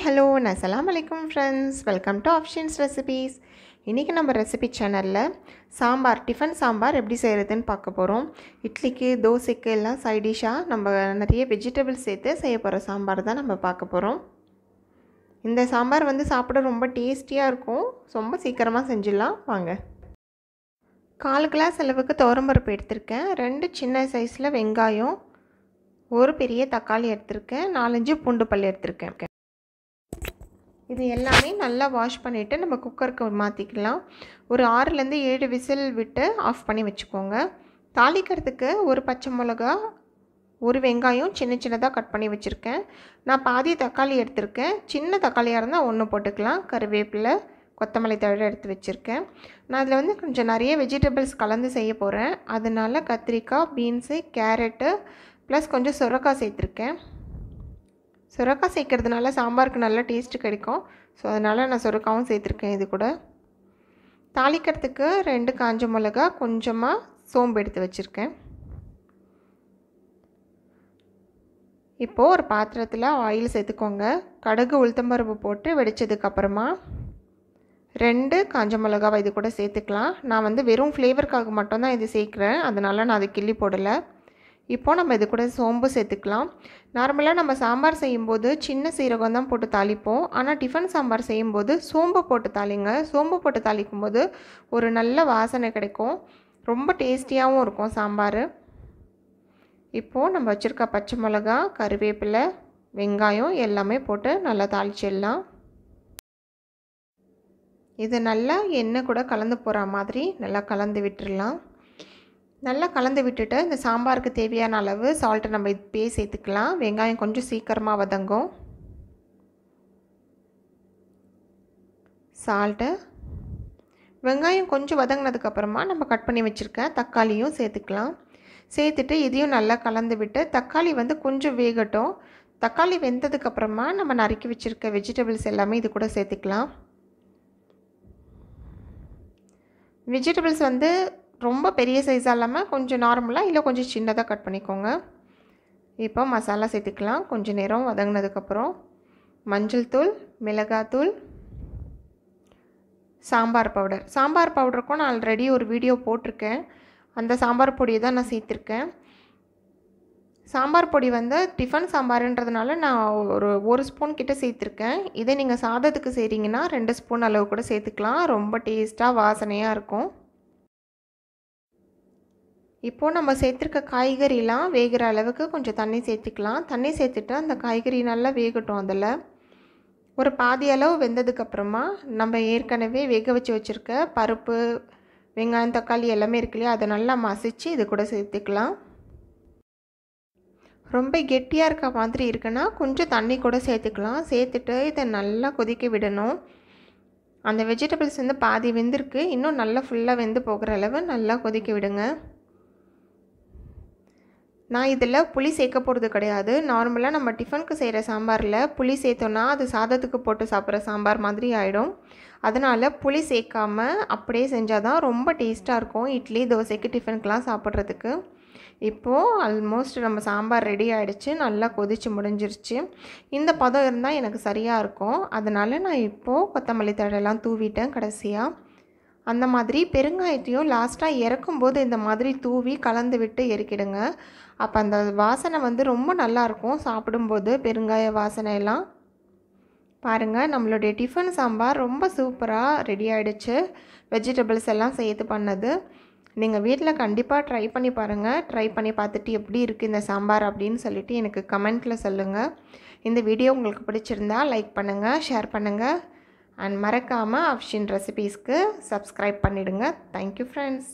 Hi, hello, and assalamu alaikum friends. Welcome to Afsheen Recipes. இன்றைக்கி நம்ம recipe சேனலில் sambar tiffin sambar எப்படி செய்கிறதுன்னு பார்க்க போகிறோம். இட்லிக்கு தோசைக்கு எல்லாம் சைட் டிஷ்ஷாக நம்ம நிறைய வெஜிடபிள்ஸ் சேர்த்து செய்ய போகிற சாம்பார் தான் நம்ம பார்க்க போகிறோம். இந்த சாம்பார் சாப்பிட ரொம்ப டேஸ்டியாக இருக்கும். ரொம்ப சீக்கிரமாக செஞ்சிடலாம் வாங்க. 1/4 கிளாஸ் அளவுக்கு துவரம்பருப்பு எடுத்திருக்கேன். 2 சின்ன சைஸில் வெங்காயம், ஒரு பெரிய தக்காளி எடுத்திருக்கேன், 4-5 பூண்டு பல் எடுத்திருக்கேன். இது எல்லாமே நல்லா வாஷ் பண்ணிவிட்டு நம்ம குக்கருக்கு மாற்றிக்கலாம். ஒரு 6-7 விசில் விட்டு ஆஃப் பண்ணி வச்சுக்கோங்க. தாளிக்கிறதுக்கு ஒரு பச்சை மிளகா, ஒரு வெங்காயம் சின்னதாக கட் பண்ணி வச்சுருக்கேன். நான் பாதி தக்காளி எடுத்திருக்கேன். சின்ன தக்காளியாக இருந்தால் 1 போட்டுக்கலாம். கருவேப்பிலை, கொத்தமல்லி தழை எடுத்து வச்சுருக்கேன். நான் அதில் கொஞ்சம் நிறைய வெஜிடபிள்ஸ் கலந்து செய்ய போகிறேன். அதனால் கத்திரிக்காய், பீன்ஸு, கேரட்டு ப்ளஸ் கொஞ்சம் சுரக்காய் சேர்த்துருக்கேன். சுரக்காய் சேர்க்கறதுனால சாம்பாருக்கு நல்ல டேஸ்ட்டு கிடைக்கும். ஸோ அதனால் நான் சுரக்காவும் சேர்த்துருக்கேன். இது கூட தாளிக்கிறதுக்கு 2 காஞ்ச மிளகா, கொஞ்சமாக சோம்பு எடுத்து வச்சுருக்கேன். இப்போது ஒரு பாத்திரத்தில் ஆயில் சேர்த்துக்கோங்க. கடுகு, உளுத்தம்பருப்பு போட்டு வெடித்ததுக்கப்புறமா 2 காஞ்ச மிளகாவை இது கூட சேர்த்துக்கலாம். நான் வெறும் ஃப்ளேவருக்காக மட்டும்தான் இது சேர்க்குறேன். அதனால் நான் அது கிள்ளி போடலை. இப்போது நம்ம இது கூட சோம்பு சேர்த்துக்கலாம். நார்மலாக நம்ம சாம்பார் செய்யும்போது சின்ன சீரகம் தான் போட்டு தாளிப்போம். ஆனால் டிஃபன் சாம்பார் செய்யும்போது சோம்பு போட்டு தாளிங்க. சோம்பு போட்டு தாளிக்கும்போது ஒரு நல்ல வாசனை கிடைக்கும். ரொம்ப டேஸ்டியாகவும் இருக்கும் சாம்பார். இப்போது நம்ம வச்சுருக்க பச்சை மிளகா, கருவேப்பிலை, வெங்காயம் எல்லாமே போட்டு நல்லா தாளிச்சிடலாம். இது நல்லா எண்ணெய் கூட கலந்து போகிற மாதிரி நல்லா கலந்து விட்டுடலாம். நல்லா கலந்து விட்டுட்டு இந்த சாம்பாருக்கு தேவையான அளவு சால்ட்டை நம்ம இப்போயே சேர்த்துக்கலாம். வெங்காயம் கொஞ்சம் சீக்கிரமாக வதங்கும். சால்ட்டு, வெங்காயம் கொஞ்சம் வதங்கினதுக்கப்புறமா நம்ம கட் பண்ணி வச்சுருக்க தக்காளியும் சேர்த்துக்கலாம். சேர்த்துட்டு இதையும் நல்லா கலந்து விட்டு தக்காளி கொஞ்சம் வேகட்டும். தக்காளி வெந்ததுக்கப்புறமா நம்ம நறுக்கி வச்சுருக்க வெஜிடபிள்ஸ் எல்லாமே இது கூட சேர்த்துக்கலாம். வெஜிடபிள்ஸ் ரொம்ப பெரிய சைஸாக இல்லாமல் கொஞ்சம் நார்மலாக இல்லை கொஞ்சம் சின்னதாக கட் பண்ணிக்கோங்க. இப்போ மசாலா சேர்த்துக்கலாம். கொஞ்சம் நேரம் வதங்கினதுக்கப்புறம் மஞ்சள் தூள், மிளகாத்தூள், சாம்பார் பவுடருக்கும் நான் ஆல்ரெடி ஒரு வீடியோ போட்டிருக்கேன். அந்த சாம்பார் பொடியை தான் நான் சேர்த்துருக்கேன். சாம்பார் பொடி டிஃபன் சாம்பாருன்றதுனால நான் ஒரு ஸ்பூன் கிட்ட சேர்த்துருக்கேன். இதே நீங்கள் சாதத்துக்கு செய்கிறீங்கன்னா 2 ஸ்பூன் அளவு கூட சேர்த்துக்கலாம். ரொம்ப டேஸ்ட்டாக வாசனையாக இருக்கும். இப்போது நம்ம சேர்த்துருக்க காய்கறிலாம் வேகிற அளவுக்கு கொஞ்சம் தண்ணி சேர்த்துக்கலாம். தண்ணி சேர்த்துட்டு அந்த காய்கறி நல்லா வேகட்டும். அதில் ஒரு பாதி அளவு வெந்ததுக்கப்புறமா நம்ம ஏற்கனவே வேக வச்சு வச்சுருக்க பருப்பு, வெங்காயம், தக்காளி எல்லாமே இருக்கு இல்லையா, அதை நல்லா மசிச்சு இது கூட சேர்த்துக்கலாம். ரொம்ப கெட்டியாக இருக்க மாதிரி இருக்குன்னா கொஞ்சம் தண்ணி கூட சேர்த்துக்கலாம். சேர்த்துட்டு இதை நல்லா கொதிக்க விடணும். அந்த வெஜிடபிள்ஸ் பாதி வெந்திருக்கு. இன்னும் நல்லா ஃபுல்லாக வெந்து போகிற அளவு நல்லா கொதிக்க விடுங்க. நான் இதில் புளி சேர்க்க போகிறது கிடையாது. நார்மலாக நம்ம டிஃபனுக்கு செய்கிற சாம்பாரில் புளி சேர்த்தோன்னா அது சாதத்துக்கு போட்டு சாப்பிட்ற சாம்பார் மாதிரி ஆகிடும். அதனால் புளி சேர்க்காம அப்படியே செஞ்சால் தான் ரொம்ப டேஸ்ட்டாக இருக்கும் இட்லி, தோசைக்கு, டிஃபனுக்கெலாம் சாப்பிட்றதுக்கு. இப்போது ஆல்மோஸ்ட் நம்ம சாம்பார் ரெடி ஆகிடுச்சு. நல்லா கொதித்து முடிஞ்சிருச்சு. இந்த பதம் இருந்தால் எனக்கு சரியாக இருக்கும். அதனால் நான் இப்போது கொத்தமல்லி தழையெல்லாம் தூவிட்டேன் கடைசியாக. அந்த மாதிரி பெருங்காயத்தையும் லாஸ்ட்டாக இறக்கும்போது இந்த மாதிரி தூவி கலந்து விட்டு இறக்கிடுங்க. அப்போ அந்த வாசனை ரொம்ப நல்லாயிருக்கும் சாப்பிடும்போது. பெருங்காய வாசனையெல்லாம் பாருங்கள். நம்மளுடைய டிஃபன் சாம்பார் ரொம்ப சூப்பராக ரெடி ஆகிடுச்சு. வெஜிடபிள்ஸ் எல்லாம் சேர்த்து பண்ணது. நீங்கள் வீட்டில் கண்டிப்பாக ட்ரை பண்ணி பாருங்கள். ட்ரை பண்ணி பார்த்துட்டு எப்படி இருக்குது இந்த சாம்பார் அப்படின்னு சொல்லிவிட்டு எனக்கு கமெண்ட்டில் சொல்லுங்கள். இந்த வீடியோ உங்களுக்கு பிடிச்சிருந்தா லைக் பண்ணுங்கள், ஷேர் பண்ணுங்கள். அண்ட் மறக்காமல் அஃப்ஷீன் ரெசிபீஸ்க்கு சப்ஸ்கிரைப் பண்ணிவிடுங்க. Thank you friends.